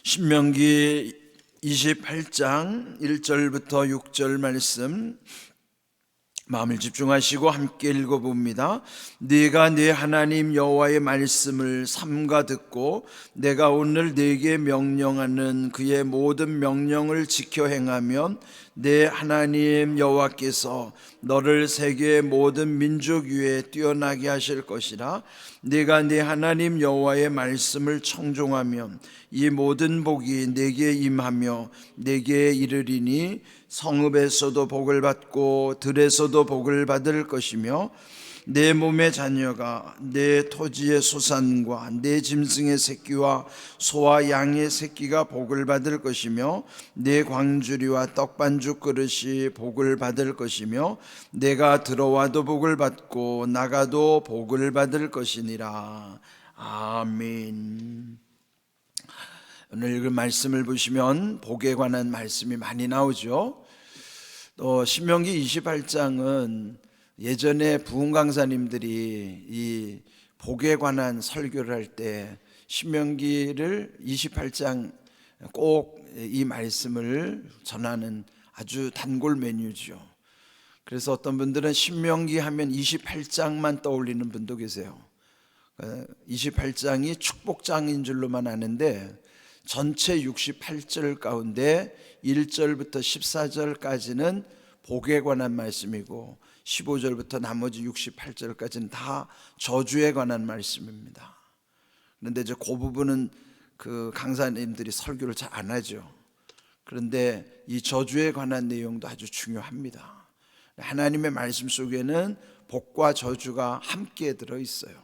신명기 28장 1절부터 6절 말씀 마음을 집중하시고 함께 읽어봅니다. 네가 네 하나님 여호와의 말씀을 삼가 듣고 내가 오늘 네게 명령하는 그의 모든 명령을 지켜 행하면 네 하나님 여호와께서 너를 세계의 모든 민족 위에 뛰어나게 하실 것이라. 네가 네 하나님 여호와의 말씀을 청종하면 이 모든 복이 네게 임하며 네게 이르리니 성읍에서도 복을 받고 들에서도 복을 받을 것이며 내 몸의 자녀가 내 토지의 소산과 내 짐승의 새끼와 소와 양의 새끼가 복을 받을 것이며 내 광주리와 떡반죽 그릇이 복을 받을 것이며 내가 들어와도 복을 받고 나가도 복을 받을 것이니라. 아멘. 오늘 읽은 말씀을 보시면 복에 관한 말씀이 많이 나오죠. 또 신명기 28장은 예전에 부흥 강사님들이 이 복에 관한 설교를 할 때 신명기를 28장 꼭 이 말씀을 전하는 아주 단골 메뉴죠. 그래서 어떤 분들은 신명기 하면 28장만 떠올리는 분도 계세요. 28장이 축복장인 줄로만 아는데 전체 68절 가운데 1절부터 14절까지는 복에 관한 말씀이고 15절부터 나머지 68절까지는 다 저주에 관한 말씀입니다. 그런데 이제 그 부분은 그 강사님들이 설교를 잘 안 하죠. 그런데 이 저주에 관한 내용도 아주 중요합니다. 하나님의 말씀 속에는 복과 저주가 함께 들어 있어요.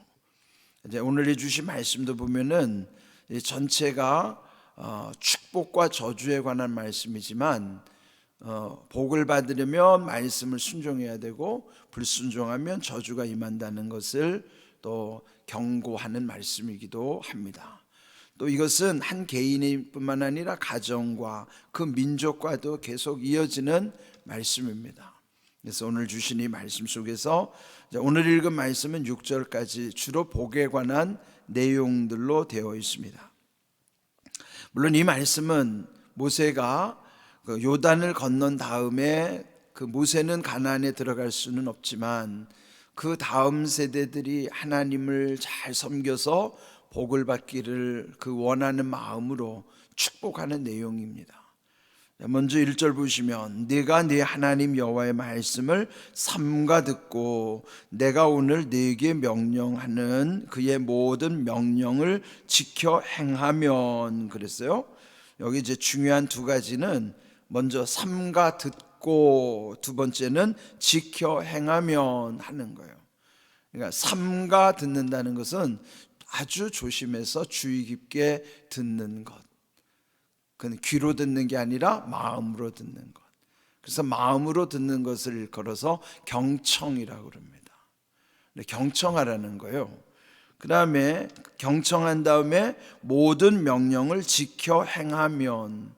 이제 오늘 주신 말씀도 보면은 전체가 축복과 저주에 관한 말씀이지만 복을 받으려면 말씀을 순종해야 되고 불순종하면 저주가 임한다는 것을 또 경고하는 말씀이기도 합니다. 또 이것은 한 개인뿐만 아니라 가정과 그 민족과도 계속 이어지는 말씀입니다. 그래서 오늘 주신 이 말씀 속에서 오늘 읽은 말씀은 6절까지 주로 복에 관한 내용들로 되어 있습니다. 물론 이 말씀은 모세가 그 요단을 건넌 다음에 그 모세는 가나안에 들어갈 수는 없지만 그 다음 세대들이 하나님을 잘 섬겨서 복을 받기를 그 원하는 마음으로 축복하는 내용입니다. 먼저 1절 보시면 네가 네 하나님 여호와의 말씀을 삼가 듣고 내가 오늘 네게 명령하는 그의 모든 명령을 지켜 행하면 그랬어요. 여기 이제 중요한 두 가지는 먼저 삼가 듣고 두 번째는 지켜 행하면 하는 거예요. 그러니까 삼가 듣는다는 것은 아주 조심해서 주의 깊게 듣는 것. 그건 귀로 듣는 게 아니라 마음으로 듣는 것. 그래서 마음으로 듣는 것을 일컬어서 경청이라고 그럽니다. 경청하라는 거예요. 그 다음에 경청한 다음에 모든 명령을 지켜 행하면,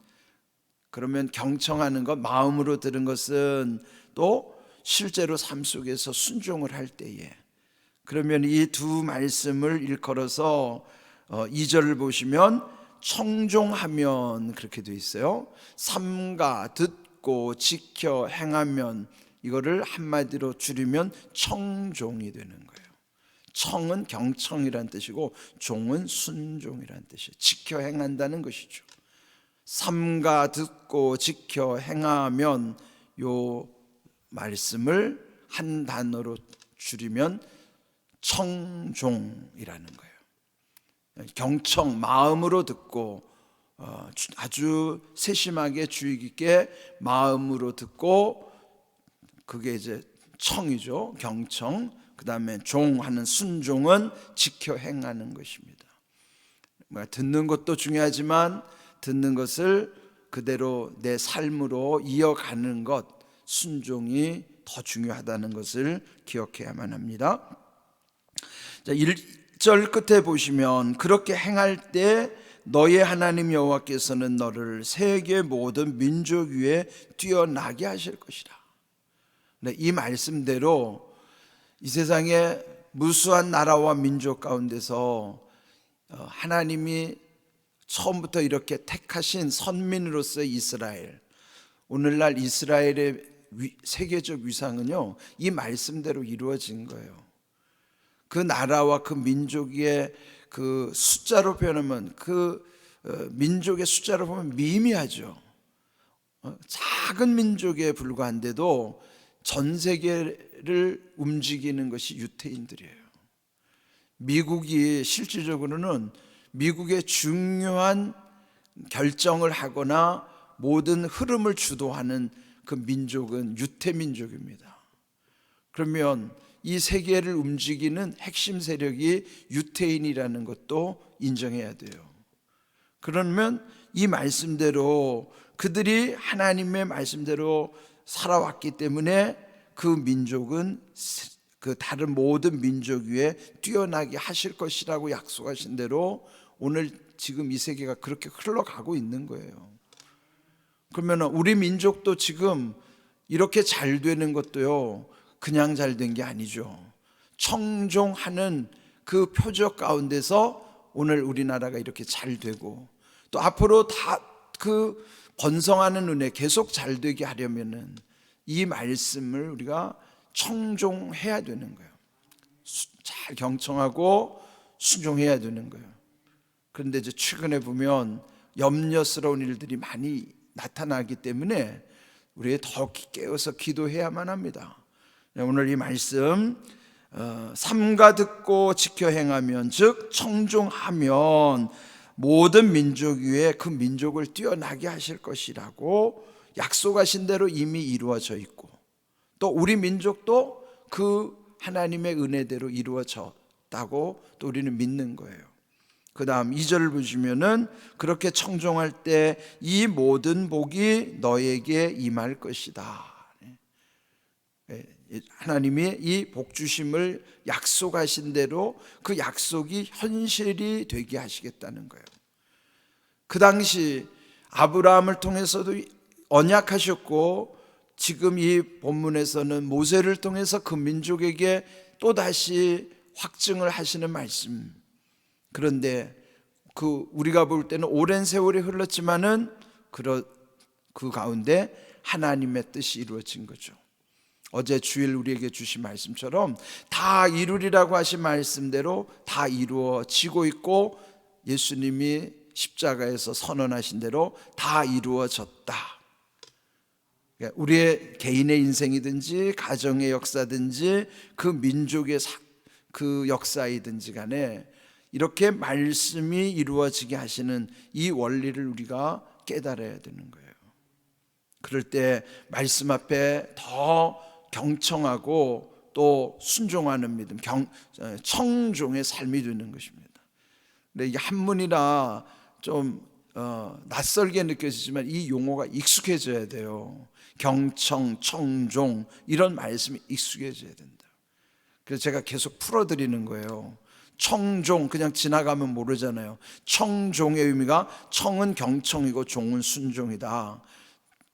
그러면 경청하는 것, 마음으로 들은 것은 또 실제로 삶 속에서 순종을 할 때에, 그러면 이 두 말씀을 일컬어서 2절을 보시면 청종하면 그렇게 되어 있어요. 삼가 듣고 지켜 행하면, 이거를 한마디로 줄이면 청종이 되는 거예요. 청은 경청이란 뜻이고 종은 순종이란 뜻이에요. 지켜 행한다는 것이죠. 삼가 듣고 지켜 행하면, 요 말씀을 한 단어로 줄이면 청종이라는 거예요. 경청, 마음으로 듣고 아주 세심하게 주의 깊게 마음으로 듣고, 그게 이제 청이죠. 경청. 그 다음에 종하는 순종은 지켜 행하는 것입니다. 듣는 것도 중요하지만 듣는 것을 그대로 내 삶으로 이어가는 것, 순종이 더 중요하다는 것을 기억해야만 합니다. 자, 1절 끝에 보시면 그렇게 행할 때 너의 하나님 여호와께서는 너를 세계 모든 민족 위에 뛰어나게 하실 것이라. 이 말씀대로 이 세상에 무수한 나라와 민족 가운데서 하나님이 처음부터 이렇게 택하신 선민으로서의 이스라엘, 오늘날 이스라엘의 세계적 위상은요, 이 말씀대로 이루어진 거예요. 그 나라와 그 민족의 그 숫자로 표현하면 민족의 숫자로 보면 미미하죠. 작은 민족에 불과한데도 전 세계를 움직이는 것이 유태인들이에요. 미국이 실질적으로는 미국의 중요한 결정을 하거나 모든 흐름을 주도하는 그 민족은 유태민족입니다. 그러면 이 세계를 움직이는 핵심 세력이 유태인이라는 것도 인정해야 돼요. 그러면 이 말씀대로 그들이 하나님의 말씀대로 살아왔기 때문에 그 민족은 그 다른 모든 민족 위에 뛰어나게 하실 것이라고 약속하신 대로 오늘 지금 이 세계가 그렇게 흘러가고 있는 거예요. 그러면 우리 민족도 지금 이렇게 잘 되는 것도요, 그냥 잘 된 게 아니죠. 청종하는 그 표적 가운데서 오늘 우리나라가 이렇게 잘 되고, 또 앞으로 다 그 번성하는 은혜 계속 잘 되게 하려면은 이 말씀을 우리가 청종해야 되는 거예요. 잘 경청하고 순종해야 되는 거예요. 그런데 이제 최근에 보면 염려스러운 일들이 많이 나타나기 때문에 우리 더 깨어서 기도해야만 합니다. 오늘 이 말씀 삼가 듣고 지켜 행하면, 즉 청종하면 모든 민족 위에 그 민족을 뛰어나게 하실 것이라고 약속하신 대로 이미 이루어져 있고, 또 우리 민족도 그 하나님의 은혜대로 이루어졌다고 또 우리는 믿는 거예요. 그 다음 2절을 보시면은 그렇게 청종할 때 이 모든 복이 너에게 임할 것이다. 하나님이 이 복 주심을 약속하신 대로 그 약속이 현실이 되게 하시겠다는 거예요. 그 당시 아브라함을 통해서도 언약하셨고, 지금 이 본문에서는 모세를 통해서 그 민족에게 또다시 확증을 하시는 말씀. 그런데 우리가 볼 때는 오랜 세월이 흘렀지만은 그 가운데 하나님의 뜻이 이루어진 거죠. 어제 주일 우리에게 주신 말씀처럼 다 이루리라고 하신 말씀대로 다 이루어지고 있고, 예수님이 십자가에서 선언하신 대로 다 이루어졌다. 우리의 개인의 인생이든지 가정의 역사든지 그 민족의 그 역사이든지 간에 이렇게 말씀이 이루어지게 하시는 이 원리를 우리가 깨달아야 되는 거예요. 그럴 때 말씀 앞에 더 경청하고 또 순종하는 믿음, 청종의 삶이 되는 것입니다. 근데 이게 한문이라 좀 낯설게 느껴지지만 이 용어가 익숙해져야 돼요. 경청, 청종, 이런 말씀이 익숙해져야 된다. 그래서 제가 계속 풀어드리는 거예요. 청종, 그냥 지나가면 모르잖아요. 청종의 의미가, 청은 경청이고 종은 순종이다.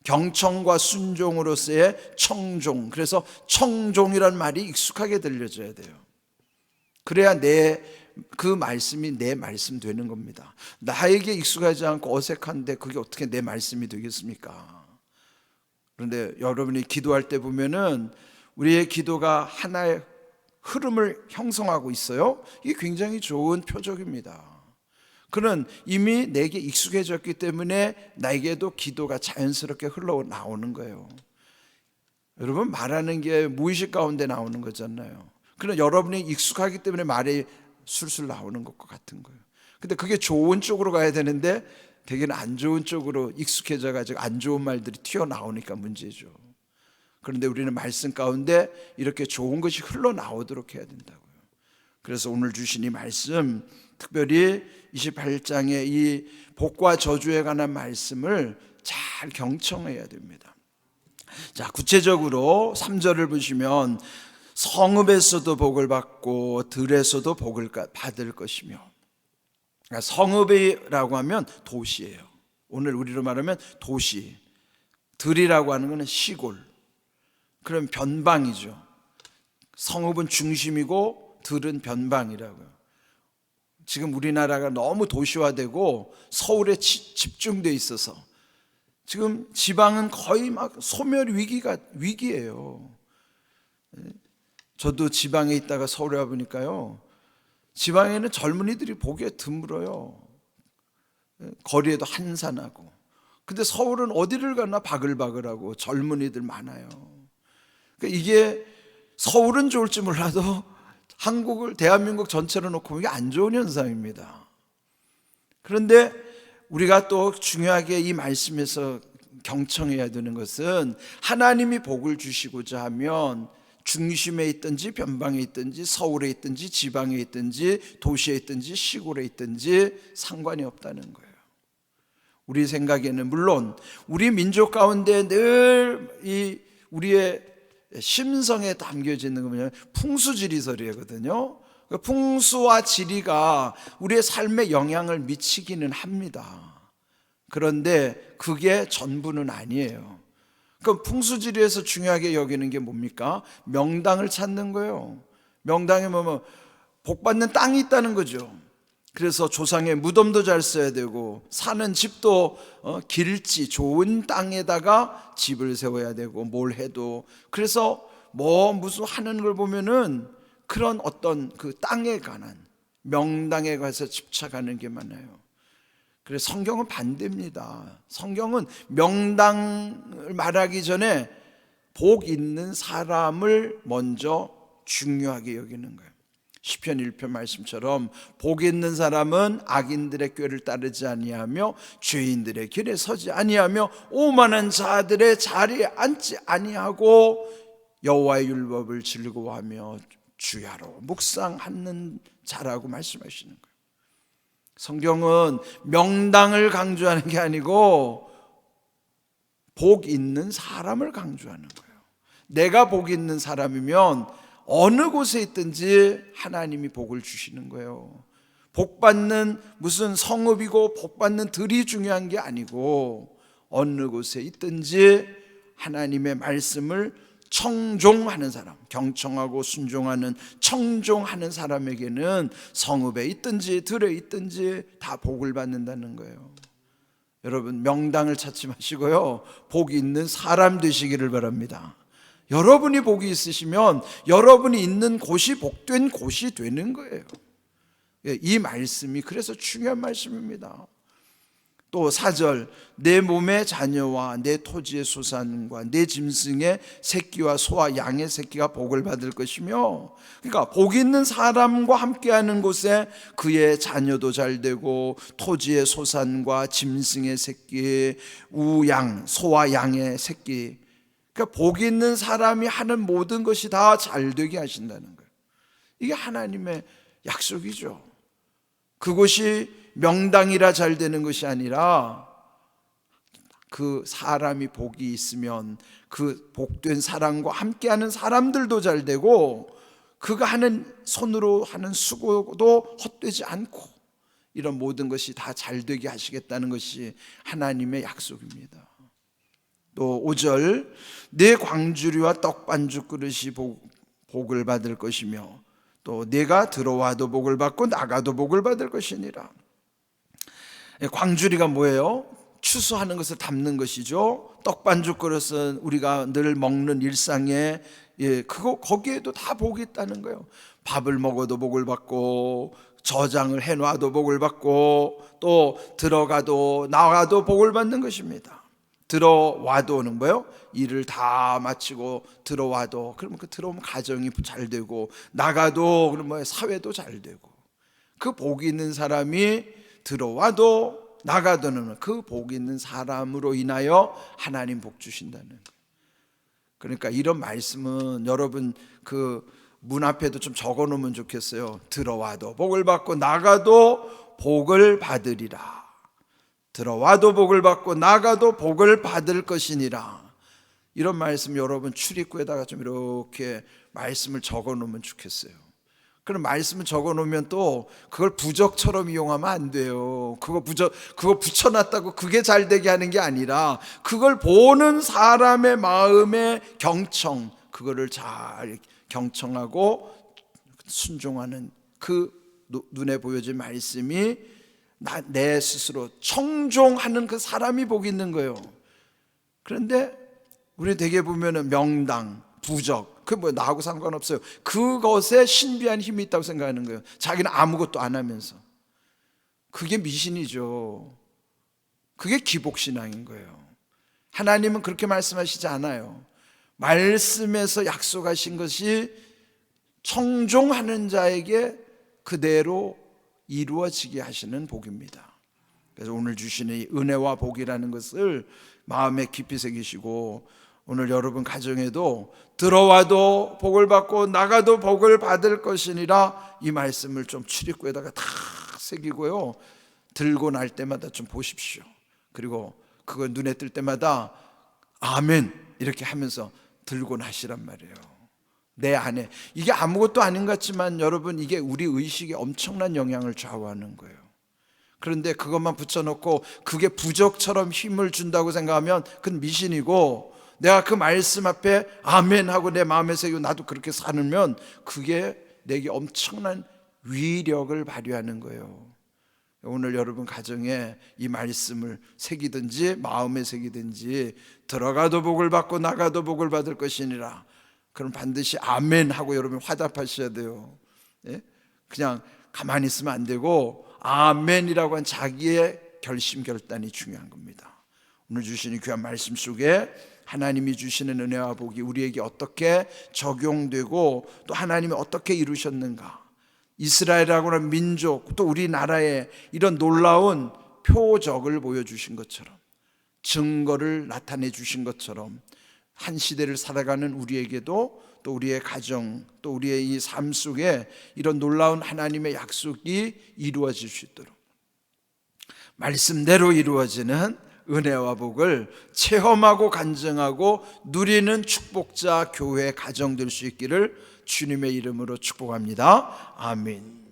경청과 순종으로서의 청종, 그래서 청종이란 말이 익숙하게 들려져야 돼요. 그래야 그 말씀이 내 말씀 되는 겁니다. 나에게 익숙하지 않고 어색한데 그게 어떻게 내 말씀이 되겠습니까? 그런데 여러분이 기도할 때 보면은 우리의 기도가 하나의 흐름을 형성하고 있어요. 이게 굉장히 좋은 표적입니다. 그는 이미 내게 익숙해졌기 때문에 나에게도 기도가 자연스럽게 흘러나오는 거예요. 여러분, 말하는 게 무의식 가운데 나오는 거잖아요. 그는 여러분이 익숙하기 때문에 말이 술술 나오는 것과 같은 거예요. 근데 그게 좋은 쪽으로 가야 되는데 되게는 안 좋은 쪽으로 익숙해져 가지고 안 좋은 말들이 튀어나오니까 문제죠. 그런데 우리는 말씀 가운데 이렇게 좋은 것이 흘러나오도록 해야 된다고요. 그래서 오늘 주신 이 말씀, 특별히 28장의 이 복과 저주에 관한 말씀을 잘 경청해야 됩니다. 자, 구체적으로 3절을 보시면 성읍에서도 복을 받고 들에서도 복을 받을 것이며, 그러니까 성읍이라고 하면 도시예요. 오늘 우리로 말하면 도시, 들이라고 하는 것은 시골, 그럼 변방이죠. 성읍은 중심이고 들은 변방이라고요. 지금 우리나라가 너무 도시화되고 서울에 집중돼 있어서 지금 지방은 거의 막 소멸 위기예요. 저도 지방에 있다가 서울에 와 보니까요, 지방에는 젊은이들이 보기에 드물어요. 거리에도 한산하고. 근데 서울은 어디를 가나 바글바글하고 젊은이들 많아요. 그러니까 이게 서울은 좋을지 몰라도 한국을, 대한민국 전체로 놓고 보면 이게 안 좋은 현상입니다. 그런데 우리가 또 중요하게 이 말씀에서 경청해야 되는 것은, 하나님이 복을 주시고자 하면 중심에 있든지 변방에 있든지 서울에 있든지 지방에 있든지 도시에 있든지 시골에 있든지 상관이 없다는 거예요. 우리 생각에는 물론 우리 민족 가운데 늘 우리의 심성에 담겨져 있는 건 뭐냐면 풍수지리설이거든요. 풍수와 지리가 우리의 삶에 영향을 미치기는 합니다. 그런데 그게 전부는 아니에요. 그럼 풍수지리에서 중요하게 여기는 게 뭡니까? 명당을 찾는 거예요. 명당에 뭐면 복받는 땅이 있다는 거죠. 그래서 조상의 무덤도 잘 써야 되고, 사는 집도 길지 좋은 땅에다가 집을 세워야 되고, 뭘 해도. 그래서 무슨 하는 걸 보면은 그런 어떤 그 땅에 관한 명당에 가서 집착하는 게 많아요. 그래서 성경은 반대입니다. 성경은 명당을 말하기 전에 복 있는 사람을 먼저 중요하게 여기는 거예요. 시편 1편 말씀처럼 복 있는 사람은 악인들의 꾀를 따르지 아니하며 죄인들의 길에 서지 아니하며 오만한 자들의 자리에 앉지 아니하고 여호와의 율법을 즐거워하며 주야로 묵상하는 자라고 말씀하시는 거예요. 성경은 명당을 강조하는 게 아니고 복 있는 사람을 강조하는 거예요. 내가 복 있는 사람이면 어느 곳에 있든지 하나님이 복을 주시는 거예요. 복받는 무슨 성읍이고 복받는 들이 중요한 게 아니고, 어느 곳에 있든지 하나님의 말씀을 청종하는 사람, 경청하고 순종하는 청종하는 사람에게는 성읍에 있든지 들에 있든지 다 복을 받는다는 거예요. 여러분, 명당을 찾지 마시고요, 복이 있는 사람 되시기를 바랍니다. 여러분이 복이 있으시면 여러분이 있는 곳이 복된 곳이 되는 거예요. 이 말씀이 그래서 중요한 말씀입니다. 또 4절, 내 몸의 자녀와 내 토지의 소산과 내 짐승의 새끼와 소와 양의 새끼가 복을 받을 것이며, 그러니까 복 있는 사람과 함께하는 곳에 그의 자녀도 잘 되고 토지의 소산과 짐승의 새끼, 우양, 소와 양의 새끼, 그러니까 복 있는 사람이 하는 모든 것이 다 잘 되게 하신다는 거예요. 이게 하나님의 약속이죠. 그것이 명당이라 잘 되는 것이 아니라, 그 사람이 복이 있으면 그 복된 사람과 함께하는 사람들도 잘 되고, 그가 하는 손으로 하는 수고도 헛되지 않고, 이런 모든 것이 다 잘 되게 하시겠다는 것이 하나님의 약속입니다. 또 5절, 내 광주리와 떡반죽 그릇이 복을 받을 것이며 또 내가 들어와도 복을 받고 나가도 복을 받을 것이니라. 광주리가 뭐예요? 추수하는 것을 담는 것이죠. 떡반죽 그릇은 우리가 늘 먹는 일상에, 거기에도 다 복이 있다는 거예요. 밥을 먹어도 복을 받고, 저장을 해놔도 복을 받고, 또 들어가도 나가도 복을 받는 것입니다. 들어와도는 뭐예요? 일을 다 마치고 들어와도, 그러면 그 들어오면 가정이 잘 되고, 나가도 그러면 사회도 잘 되고, 그 복이 있는 사람이 들어와도 나가도는 그 복이 있는 사람으로 인하여 하나님 복 주신다는 거예요. 그러니까 이런 말씀은 여러분 그 문 앞에도 좀 적어 놓으면 좋겠어요. 들어와도 복을 받고 나가도 복을 받으리라. 들어와도 복을 받고 나가도 복을 받을 것이니라. 이런 말씀 여러분 출입구에다가 좀 이렇게 말씀을 적어 놓으면 좋겠어요. 그럼 말씀을 적어 놓으면 또 그걸 부적처럼 이용하면 안 돼요. 그거 붙여놨다고 그게 잘 되게 하는 게 아니라, 그걸 보는 사람의 마음의 그거를 잘 경청하고 순종하는 그 눈에 보여진 말씀이 내 스스로 청종하는 그 사람이 복이 있는 거예요. 그런데 우리 대개 보면은 명당, 부적, 그 뭐 나하고 상관없어요. 그것에 신비한 힘이 있다고 생각하는 거예요. 자기는 아무것도 안 하면서. 그게 미신이죠. 그게 기복신앙인 거예요. 하나님은 그렇게 말씀하시지 않아요. 말씀에서 약속하신 것이 청종하는 자에게 그대로 이루어지게 하시는 복입니다. 그래서 오늘 주시는 이 은혜와 복이라는 것을 마음에 깊이 새기시고, 오늘 여러분 가정에도 들어와도 복을 받고 나가도 복을 받을 것이니라, 이 말씀을 좀 출입구에다가 다 새기고요, 들고 날 때마다 좀 보십시오. 그리고 그거 눈에 뜰 때마다 아멘 이렇게 하면서 들고 나시란 말이에요. 내 안에 이게 아무것도 아닌 것 같지만 여러분, 이게 우리 의식에 엄청난 영향을 좌우하는 거예요. 그런데 그것만 붙여놓고 그게 부적처럼 힘을 준다고 생각하면 그건 미신이고, 내가 그 말씀 앞에 아멘 하고 내 마음에 새기고 나도 그렇게 살면 그게 내게 엄청난 위력을 발휘하는 거예요. 오늘 여러분 가정에 이 말씀을 새기든지 마음에 새기든지, 들어가도 복을 받고 나가도 복을 받을 것이니라, 그럼 반드시 아멘 하고 여러분 화답하셔야 돼요. 예? 그냥 가만히 있으면 안 되고 아멘이라고 한 자기의 결심 결단이 중요한 겁니다. 오늘 주시는 귀한 말씀 속에 하나님이 주시는 은혜와 복이 우리에게 어떻게 적용되고 또 하나님이 어떻게 이루셨는가, 이스라엘이라고 하는 민족, 또 우리나라에 이런 놀라운 표적을 보여주신 것처럼, 증거를 나타내 주신 것처럼, 한 시대를 살아가는 우리에게도, 또 우리의 가정, 또 우리의 이 삶 속에 이런 놀라운 하나님의 약속이 이루어질 수 있도록 말씀대로 이루어지는 은혜와 복을 체험하고 간증하고 누리는 축복자 교회 가정 될 수 있기를 주님의 이름으로 축복합니다. 아멘.